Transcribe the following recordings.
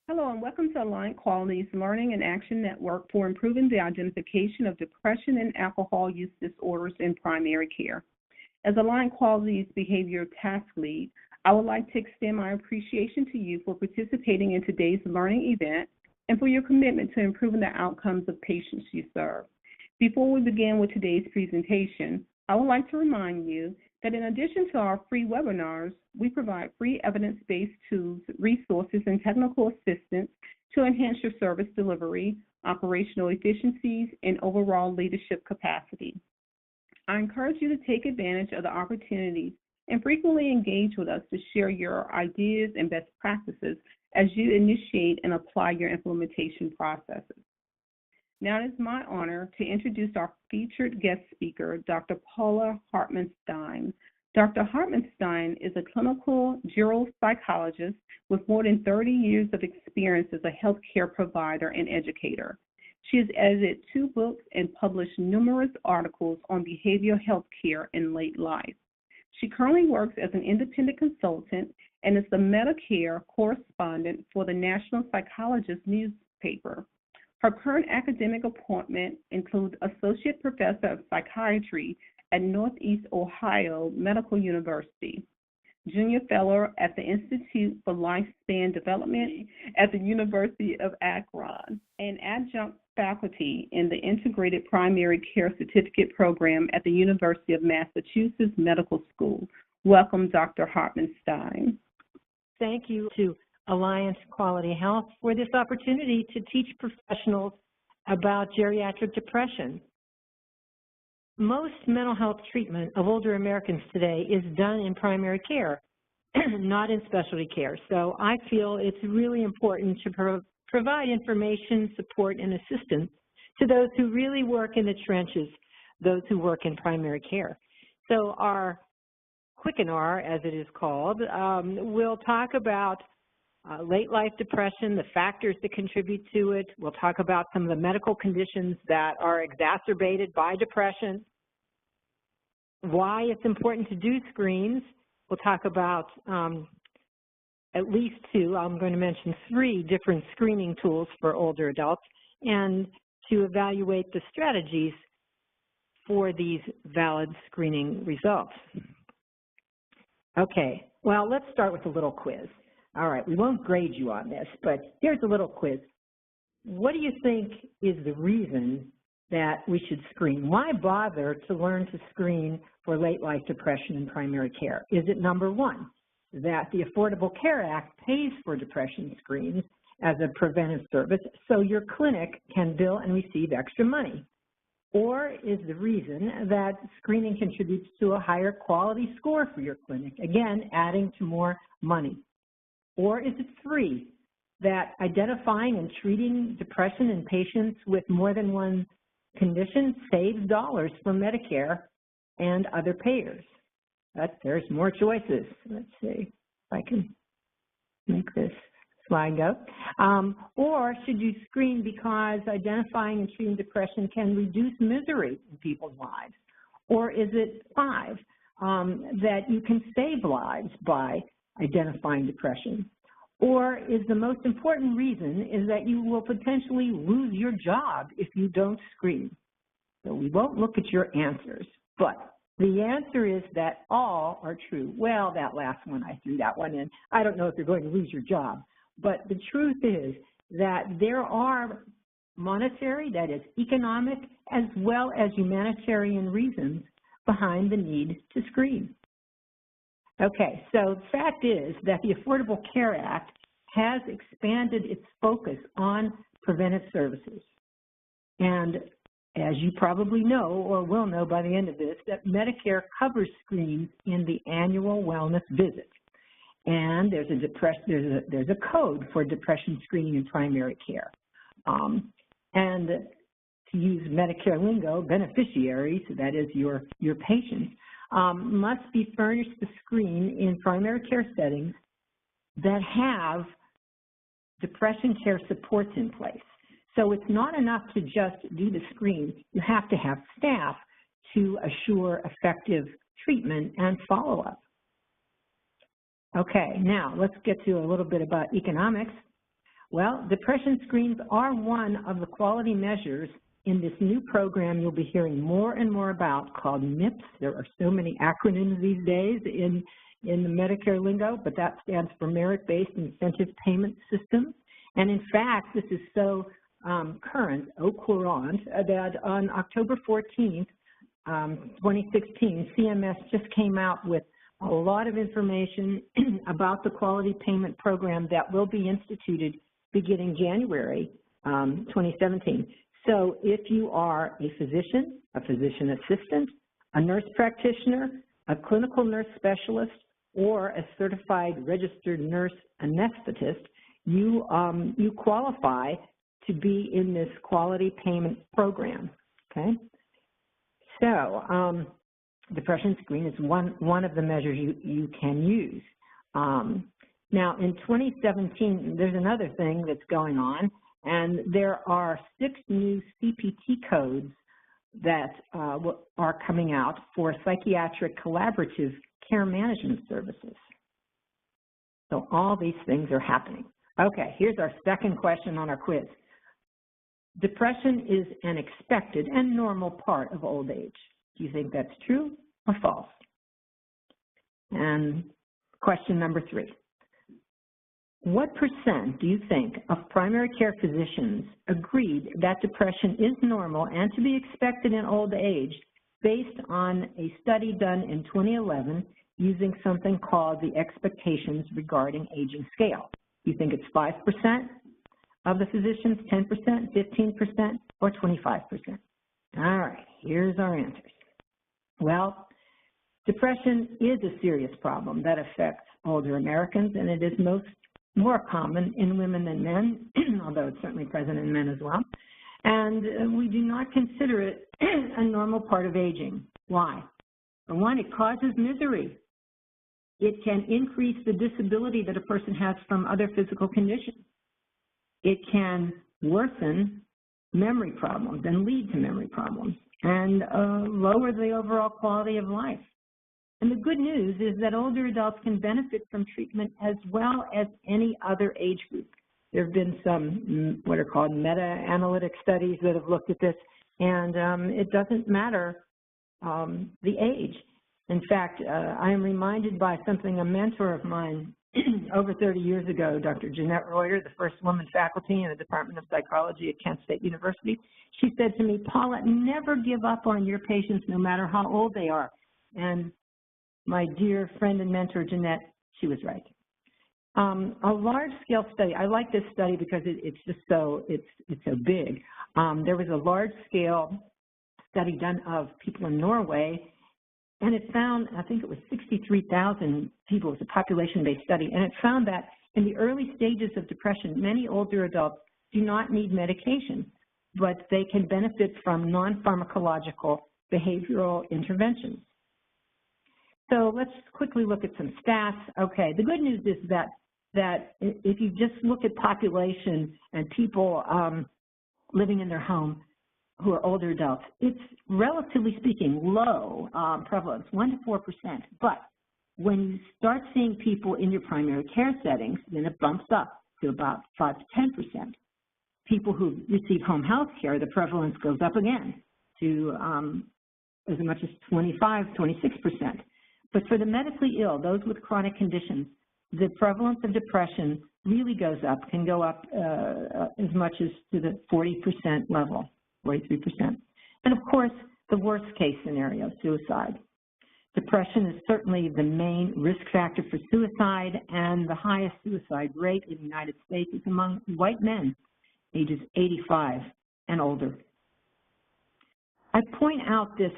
Hello and welcome to Aligned Quality's Learning and Action Network for improving the identification of depression and alcohol use disorders in primary care. As Aligned Quality's Behavior Task Lead, I would like to extend my appreciation to you for participating in today's learning event and for your commitment to improving the outcomes of patients you serve. Before we begin with today's presentation, I would like to remind you that in addition to our free webinars, we provide free evidence-based tools, resources, and technical assistance to enhance your service delivery, operational efficiencies, and overall leadership capacity. I encourage you to take advantage of the opportunities and frequently engage with us to share your ideas and best practices as you initiate and apply your implementation processes. Now it is my honor to introduce our featured guest speaker, Dr. Paula Hartmann-Stein. Dr. Hartmann-Stein is a clinical geropsychologist with more than 30 years of experience as a healthcare provider and educator. She has edited 2 books and published numerous articles on behavioral health care in late life. She currently works as an independent consultant and is the Medicare correspondent for the National Psychologist newspaper. Her current academic appointment includes Associate Professor of Psychiatry at Northeast Ohio Medical University, Junior Fellow at the Institute for Lifespan Development at the University of Akron, and Adjunct Faculty in the Integrated Primary Care Certificate Program at the University of Massachusetts Medical School. Welcome, Dr. Hartmann-Stein. Thank you to Alliance Quality Health for this opportunity to teach professionals about geriatric depression. Most mental health treatment of older Americans today is done in primary care, not in specialty care. So I feel it's really important to provide information, support, and assistance to those who really work in the trenches, those who work in primary care. So our Quick-N-R, as it is called, will talk about late life depression, the factors that contribute to it. We'll talk about some of the medical conditions that are exacerbated by depression, why it's important to do screens. We'll talk about at least 2, I'm going to mention 3 different screening tools for older adults, and to evaluate the strategies for these valid screening results. Okay, well, let's start with a little quiz. All right, we won't grade you on this, but here's a little quiz. What do you think is the reason that we should screen? Why bother to learn to screen for late life depression in primary care? Is it number 1, that the Affordable Care Act pays for depression screens as a preventive service so your clinic can bill and receive extra money? Or is the reason that screening contributes to a higher quality score for your clinic, again, adding to more money? Or is it 3, that identifying and treating depression in patients with more than one condition saves dollars for Medicare and other payers? There's more choices. Let's see if I can make this slide go. Or should you screen because identifying and treating depression can reduce misery in people's lives? Or is it 5, that you can save lives by identifying depression? Or is the most important reason is that you will potentially lose your job if you don't screen? So we won't look at your answers, but the answer is that all are true. Well, that last one, I threw that one in. I don't know if you're going to lose your job, but the truth is that there are monetary, that is economic, as well as humanitarian reasons behind the need to screen. Okay, so the fact is that the Affordable Care Act has expanded its focus on preventive services. And as you probably know or will know by the end of this, that Medicare covers screens in the annual wellness visit. And there's a code for depression screening in primary care. And to use Medicare lingo, beneficiaries, that is your patients, must be furnished the screen in primary care settings that have depression care supports in place. So it's not enough to just do the screen. You have to have staff to assure effective treatment and follow-up. Okay, now let's get to a little bit about economics. Well, depression screens are one of the quality measures in this new program you'll be hearing more and more about called MIPS. There are so many acronyms these days in the Medicare lingo, but that stands for Merit-Based Incentive Payment System. And in fact, this is so current, au courant, that on October 14th, 2016, CMS just came out with a lot of information about the quality payment program that will be instituted beginning January 2017. So if you are a physician assistant, a nurse practitioner, a clinical nurse specialist, or a certified registered nurse anesthetist, you qualify to be in this quality payment program, okay? So depression screen is one of the measures you can use. Now, in 2017, there's another thing that's going on, and there are 6 new CPT codes that are coming out for psychiatric collaborative care management services. So all these things are happening. Okay, here's our second question on our quiz. Depression is an expected and normal part of old age. Do you think that's true or false? And question number 3. What % do you think of primary care physicians agreed that depression is normal and to be expected in old age based on a study done in 2011 using something called the Expectations Regarding Aging Scale? Do you think it's 5% of the physicians, 10%, 15%, or 25%? All right, here's our answers. Well, depression is a serious problem that affects older Americans, and it is more common in women than men, although it's certainly present in men as well. And we do not consider it a normal part of aging. Why? For one, it causes misery. It can increase the disability that a person has from other physical conditions. It can worsen memory problems and lead to memory problems and lower the overall quality of life. And the good news is that older adults can benefit from treatment as well as any other age group. There have been some what are called meta-analytic studies that have looked at this, and it doesn't matter the age. In fact, I am reminded by something a mentor of mine over 30 years ago, Dr. Jeanette Reuter, the first woman faculty in the Department of Psychology at Kent State University. She said to me, Paula, never give up on your patients no matter how old they are. And my dear friend and mentor, Jeanette, she was right. A large-scale study, I like this study because it's just so, it's so big. There was a large-scale study done of people in Norway, and it found, I think it was 63,000 people. It was a population-based study, and it found that in the early stages of depression, many older adults do not need medication, but they can benefit from non-pharmacological behavioral interventions. So let's quickly look at some stats. Okay, the good news is that if you just look at population and people living in their home who are older adults, it's relatively speaking low prevalence, 1 to 4%. But when you start seeing people in your primary care settings, then it bumps up to about 5 to 10%. People who receive home health care, the prevalence goes up again to as much as 25, 26%. But for the medically ill, those with chronic conditions, the prevalence of depression really goes up, can go up as much as to the 40% level, 43%. And of course, the worst case scenario, suicide. Depression is certainly the main risk factor for suicide, and the highest suicide rate in the United States is among white men, ages 85 and older. I point out this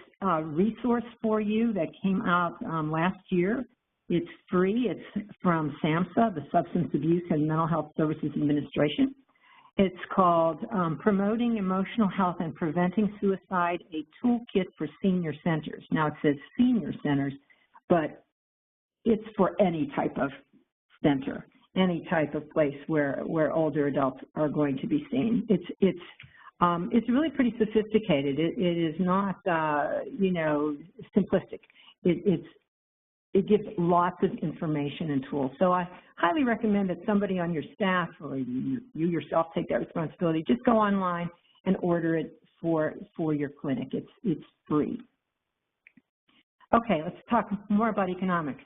resource for you that came out last year. It's free. It's from SAMHSA, the Substance Abuse and Mental Health Services Administration. It's called Promoting Emotional Health and Preventing Suicide, a Toolkit for Senior Centers. Now, it says senior centers, but it's for any type of center, any type of place where older adults are going to be seen. It's really pretty sophisticated. It is not, you know, simplistic. It's it gives lots of information and tools. So I highly recommend that somebody on your staff or you yourself take that responsibility. Just go online and order it for your clinic. It's free. Okay, let's talk more about economics.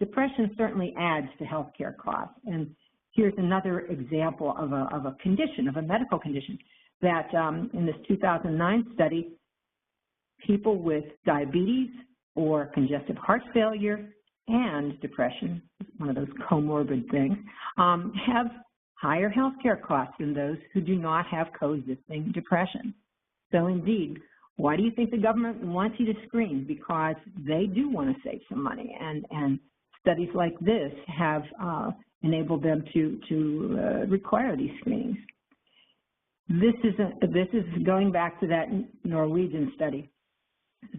Depression certainly adds to healthcare costs, and here's another example of a condition, of a medical condition, that in this 2009 study, people with diabetes or congestive heart failure and depression, one of those comorbid things, have higher healthcare costs than those who do not have coexisting depression. So indeed, why do you think the government wants you to screen? Because they do want to save some money, and studies like this have enabled them to require these screenings. This is going back to that Norwegian study.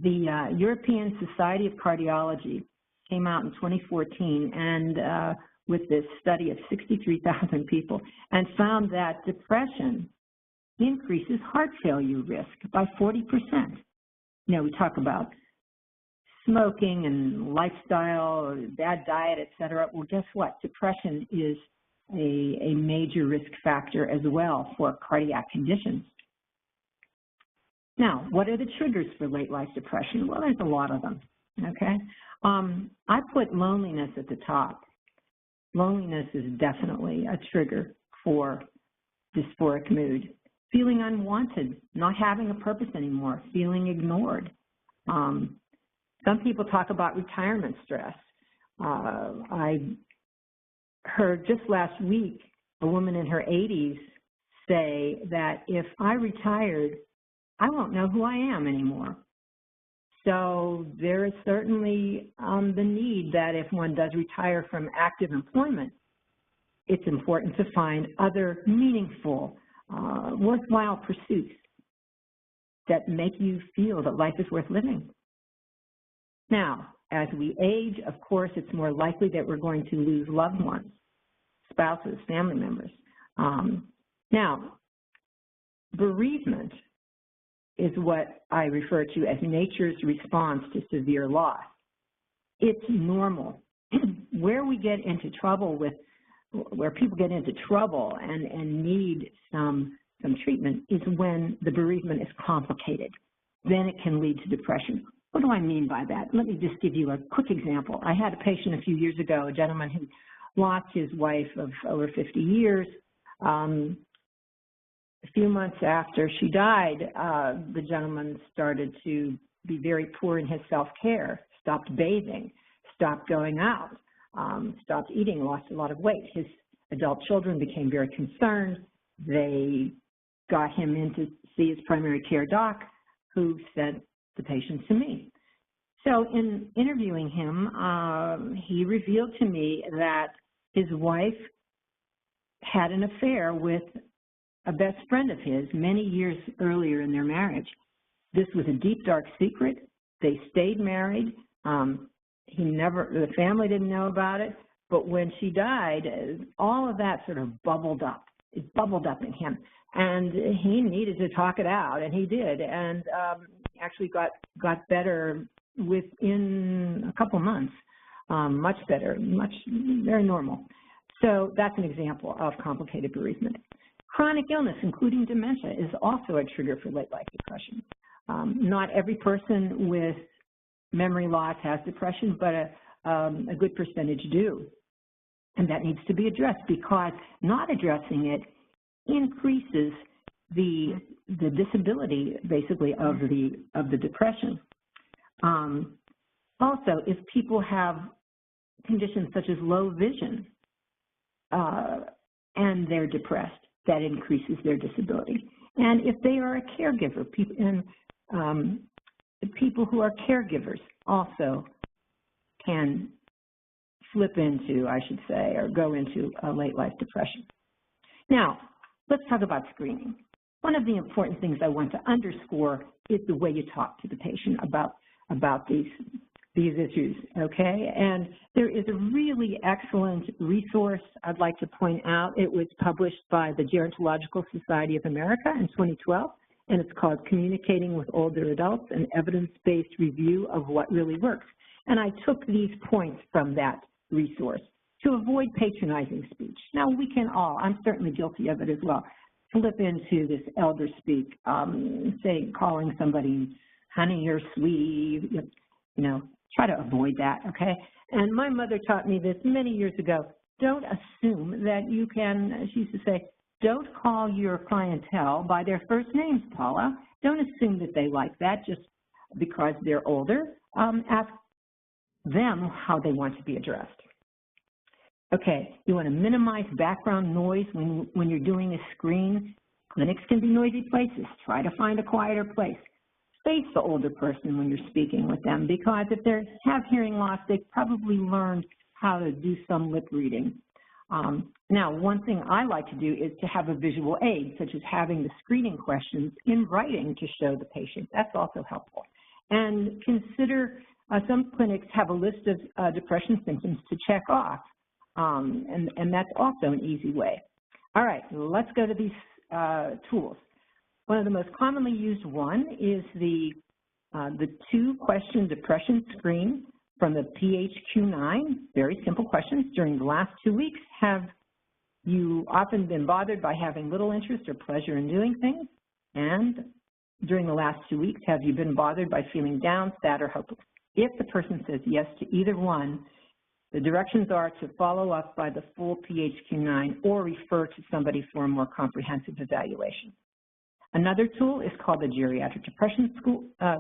The European Society of Cardiology came out in 2014 and with this study of 63,000 people and found that depression increases heart failure risk by 40%. You know, we talk about smoking and lifestyle, or bad diet, et cetera. Well, guess what? Depression is a major risk factor as well for cardiac conditions. Now, what are the triggers for late life depression? Well, there's a lot of them, okay? I put loneliness at the top. Loneliness is definitely a trigger for dysphoric mood. Feeling unwanted, not having a purpose anymore, feeling ignored. Some people talk about retirement stress. I heard just last week a woman in her 80s say that if I retired, I won't know who I am anymore. So there is certainly the need that if one does retire from active employment, it's important to find other meaningful, worthwhile pursuits that make you feel that life is worth living. Now, as we age, of course, it's more likely that we're going to lose loved ones, spouses, family members. Now, bereavement is what I refer to as nature's response to severe loss. It's normal. Where we get into trouble with, where people get into trouble and need some treatment is when the bereavement is complicated. Then it can lead to depression. What do I mean by that? Let me just give you a quick example. I had a patient a few years ago, a gentleman who lost his wife of over 50 years. A few months after she died, the gentleman started to be very poor in his self-care, stopped bathing, stopped going out, stopped eating, lost a lot of weight. His adult children became very concerned. They got him in to see his primary care doc, who sent the patient to me. So in interviewing him, he revealed to me that his wife had an affair with a best friend of his many years earlier in their marriage. This was a deep, dark secret. They stayed married. The family didn't know about it, but when she died, all of that sort of bubbled up. It bubbled up in him, and he needed to talk it out, and he did, and actually got better within a couple months, much better, very normal. So that's an example of complicated bereavement. Chronic illness, including dementia, is also a trigger for late life depression. Not every person with memory loss has depression, but a good percentage do. And that needs to be addressed, because not addressing it increases the disability, basically, of the depression. Also, if people have conditions such as low vision and they're depressed, that increases their disability. And if they are a caregiver, people who are caregivers also can flip into, I should say, or go into a late life depression. Now, let's talk about screening. One of the important things I want to underscore is the way you talk to the patient about these issues, okay? And there is a really excellent resource I'd like to point out. It was published by the Gerontological Society of America in 2012, and it's called Communicating with Older Adults, an Evidence-Based Review of What Really Works. And I took these points from that resource to avoid patronizing speech. Now, we can all, I'm certainly guilty of it as well, slip into this elder speak, say, calling somebody honey or sweetie, try to avoid that, okay? And my mother taught me this many years ago. Don't assume that you can, she used to say, don't call your clientele by their first names, Paula. Don't assume that they like that just because they're older. Ask them how they want to be addressed. Okay, you want to minimize background noise when you're doing a screen. Clinics can be noisy places. Try to find a quieter place. Face the older person when you're speaking with them, because if they have hearing loss, they've probably learned how to do some lip reading. Now, one thing I like to do is to have a visual aid, such as having the screening questions in writing to show the patient. That's also helpful. And consider, some clinics have a list of depression symptoms to check off, and that's also an easy way. All right, let's go to these tools. One of the most commonly used one is the 2-question depression screen from the PHQ-9. Very simple questions. During the last 2 weeks, have you often been bothered by having little interest or pleasure in doing things? And during the last 2 weeks, have you been bothered by feeling down, sad, or hopeless? If the person says yes to either one, the directions are to follow up by the full PHQ-9 or refer to somebody for a more comprehensive evaluation. Another tool is called the Geriatric Depression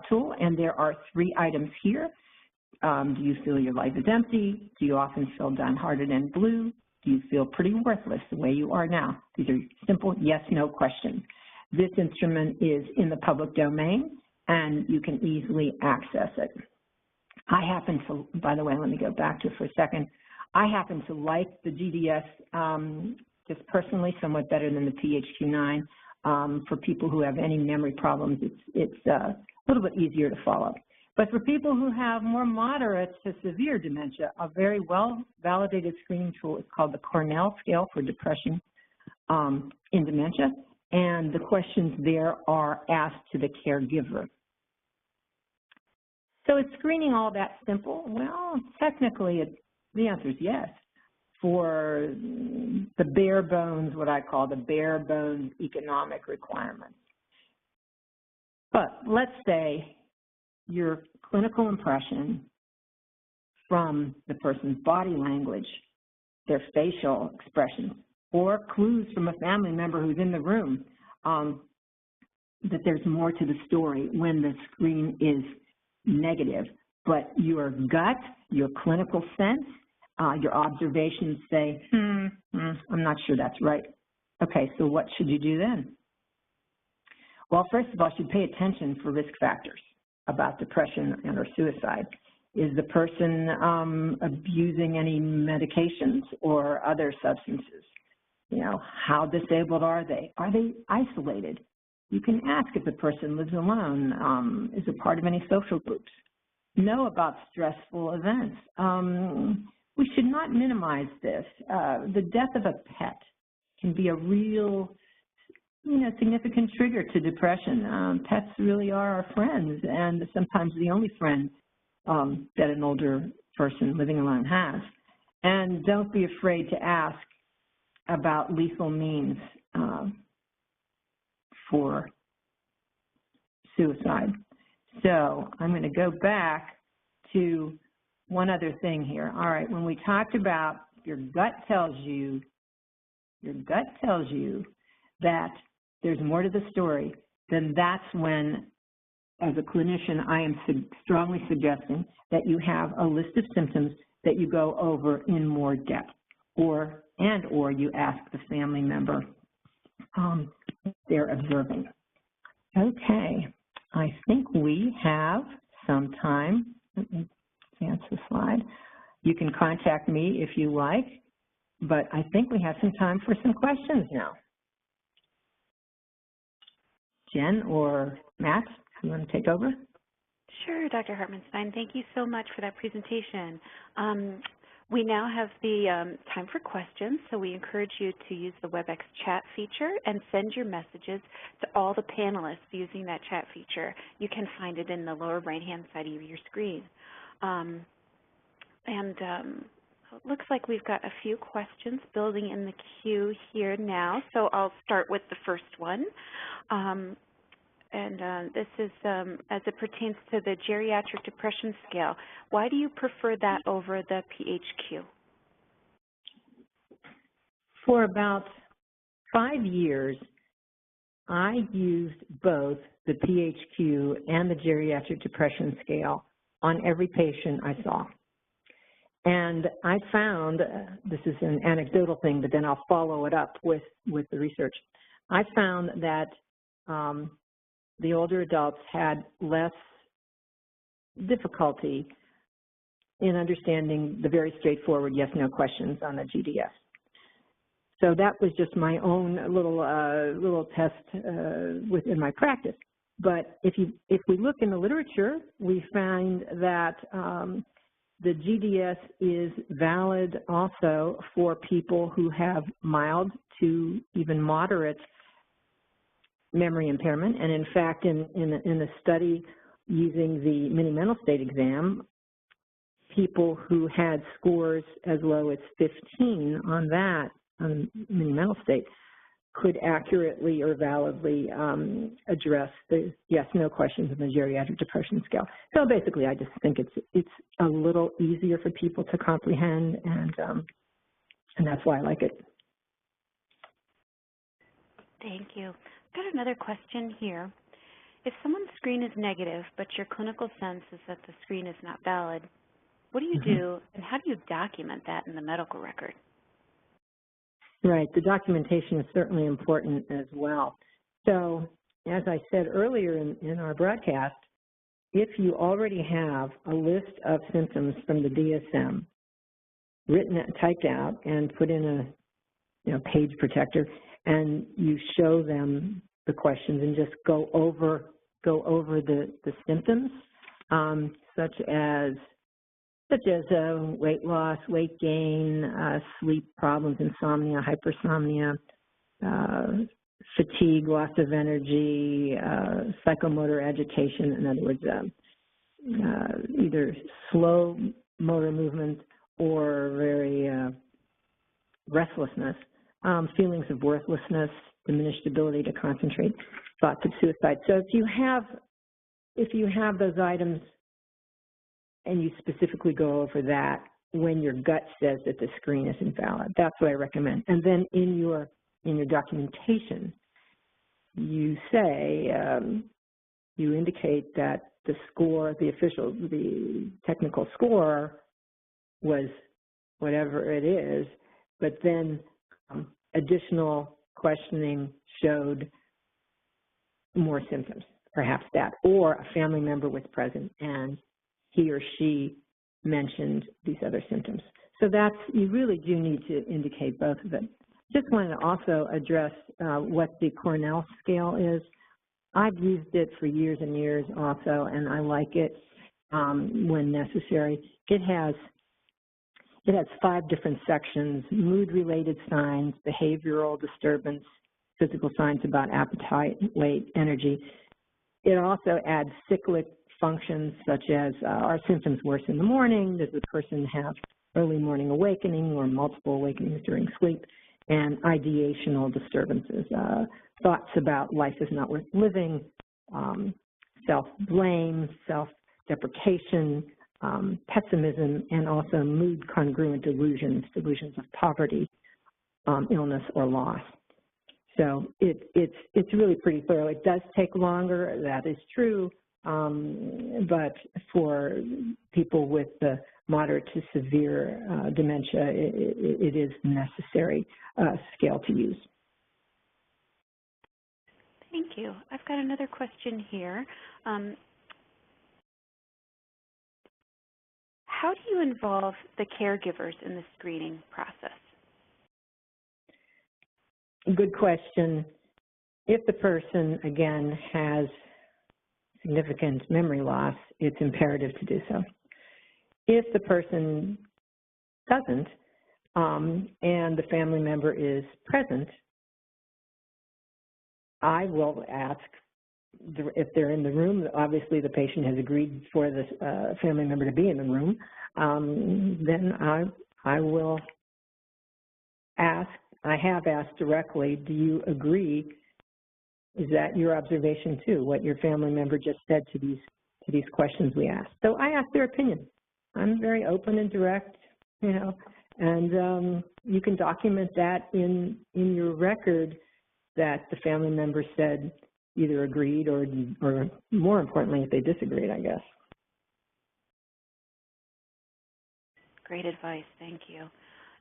tool, and there are 3 items here. Do you feel your life is empty? Do you often feel downhearted and blue? Do you feel pretty worthless the way you are now? These are simple yes/no questions. This instrument is in the public domain, and you can easily access it. I happen to, by the way, let me go back to it for a second. I happen to like the GDS just personally somewhat better than the PHQ-9. For people who have any memory problems, it's a little bit easier to follow. But for people who have more moderate to severe dementia, a very well-validated screening tool is called the Cornell Scale for Depression in Dementia, and the questions there are asked to the caregiver. So is screening all that simple? Well, technically, the answer is yes. For the bare bones, what I call the bare bones economic requirements. But let's say your clinical impression from the person's body language, their facial expressions, or clues from a family member who's in the room, that there's more to the story when the screen is negative. But your gut, your clinical sense, your observations say, I'm not sure that's right. Okay, so what should you do then? Well, first of all, you should pay attention for risk factors about depression and or suicide. Is the person abusing any medications or other substances? How disabled are they? Are they isolated? You can ask if the person lives alone, is a part of any social groups. Know about stressful events. We should not minimize this. The death of a pet can be a real, significant trigger to depression. Pets really are our friends, and sometimes the only friends that an older person living alone has. And don't be afraid to ask about lethal means for suicide. So I'm going to go back to one other thing here. All right, when we talked about your gut tells you that there's more to the story, then that's when, as a clinician, I am strongly suggesting that you have a list of symptoms that you go over in more depth, or you ask the family member they're observing. Okay, I think we have some time. Let me advance the slide. You can contact me if you like, but I think we have some time for some questions now. Jen or Matt, you want to take over? Sure, Dr. Hartmanstein. Thank you so much for that presentation. We now have the time for questions, so we encourage you to use the WebEx chat feature and send your messages to all the panelists using that chat feature. You can find it in the lower right-hand side of your screen. And it looks like we've got a few questions building in the queue here now, so I'll start with the first one. This is as it pertains to the geriatric depression scale. Why do you prefer that over the PHQ? For about 5 years, I used both the PHQ and the geriatric depression scale on every patient I saw. And I found, this is an anecdotal thing, but then I'll follow it up with the research. I found that the older adults had less difficulty in understanding the very straightforward yes/no questions on the GDS. So that was just my own little test within my practice. But if we look in the literature, we find that the GDS is valid also for people who have mild to even moderate memory impairment. And in fact, in the study using the mini mental state exam, people who had scores as low as 15 on that, on mini mental state, could accurately or validly address the yes/no questions in the geriatric depression scale. So basically, I just think it's a little easier for people to comprehend, and that's why I like it. Thank you. I've got another question here. If someone's screen is negative, but your clinical sense is that the screen is not valid, what do you do, and how do you document that in the medical record? Right. The documentation is certainly important as well. So, as I said earlier in our broadcast, if you already have a list of symptoms from the DSM written, typed out, and put in a page protector, and you show them the questions and just go over the symptoms, such as weight loss, weight gain, sleep problems, insomnia, hypersomnia, fatigue, loss of energy, psychomotor agitation, in other words, either slow motor movement or very restlessness, feelings of worthlessness, diminished ability to concentrate, thoughts of suicide. So if you have those items and you specifically go over that when your gut says that the screen is invalid, that's what I recommend. And then in your documentation, you say, you indicate that the score, the technical score was whatever it is, but then additional questioning showed more symptoms, perhaps that, or a family member was present and he or she mentioned these other symptoms. So you really do need to indicate both of them. Just wanted to also address what the Cornell scale is. I've used it for years and years also, and I like it when necessary. It has 5 different sections: mood-related signs, behavioral disturbance, physical signs about appetite, weight, energy. It also adds cyclic functions such as are symptoms worse in the morning? Does the person have early morning awakening or multiple awakenings during sleep? And ideational disturbances, thoughts about life is not worth living, self-blame, self-deprecation, pessimism, and also mood-congruent delusions of poverty, illness, or loss. So it's really pretty thorough. It does take longer, that is true, but for people with the moderate to severe dementia, it is necessary scale to use. Thank you. I've got another question here. How do you involve the caregivers in the screening process? Good question. If the person, again, has significant memory loss, it's imperative to do so. If the person doesn't, and the family member is present, I will ask if they're in the room, obviously the patient has agreed for the family member to be in the room, then I will ask, I have asked directly, do you agree? Is that your observation too, what your family member just said to these questions we asked? So I ask their opinion. I'm very open and direct, you know, and you can document that in your record that the family member said either agreed or more importantly, if they disagreed, I guess. Great advice. Thank you.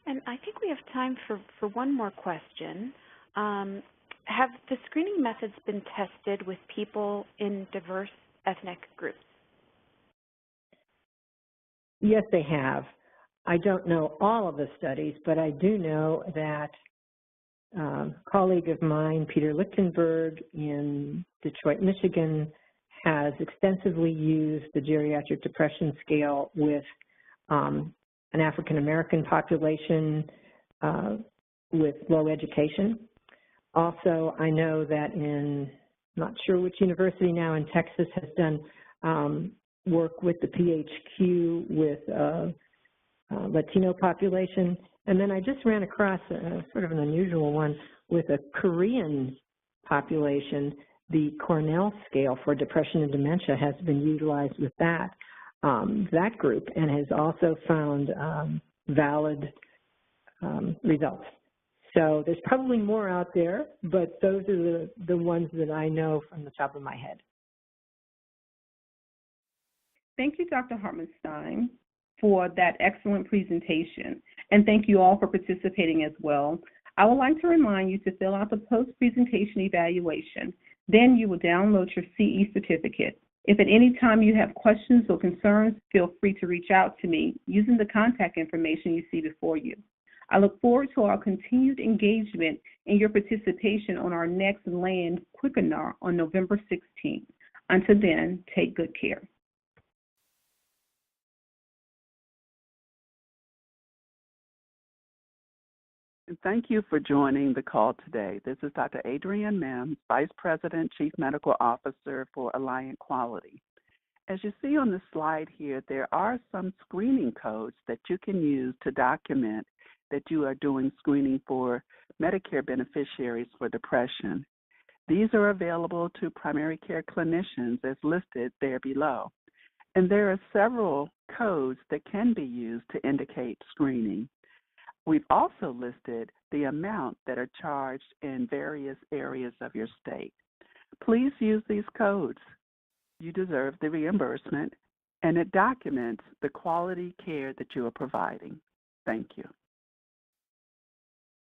And I think we have time for one more question. Have the screening methods been tested with people in diverse ethnic groups? Yes, they have. I don't know all of the studies, but I do know that a colleague of mine, Peter Lichtenberg in Detroit, Michigan, has extensively used the geriatric depression scale with an African-American population with low education. Also, I know that I'm not sure which university now in Texas has done work with the PHQ with Latino population. And then I just ran across sort of an unusual one with a Korean population. The Cornell scale for depression and dementia has been utilized with that group and has also found valid results. So there's probably more out there, but those are the ones that I know from the top of my head. Thank you, Dr. Hartmanstein, for that excellent presentation. And thank you all for participating as well. I would like to remind you to fill out the post-presentation evaluation. Then you will download your CE certificate. If at any time you have questions or concerns, feel free to reach out to me using the contact information you see before you. I look forward to our continued engagement and your participation on our next LAND Quickenar on November 16th. Until then, take good care. Thank you for joining the call today. This is Dr. Adrienne Mims, Vice President, Chief Medical Officer for Alliant Quality. As you see on the slide here, there are some screening codes that you can use to document that you are doing screening for Medicare beneficiaries for depression. These are available to primary care clinicians as listed there below. And there are several codes that can be used to indicate screening. We've also listed the amount that are charged in various areas of your state. Please use these codes. You deserve the reimbursement, and it documents the quality care that you are providing. Thank you.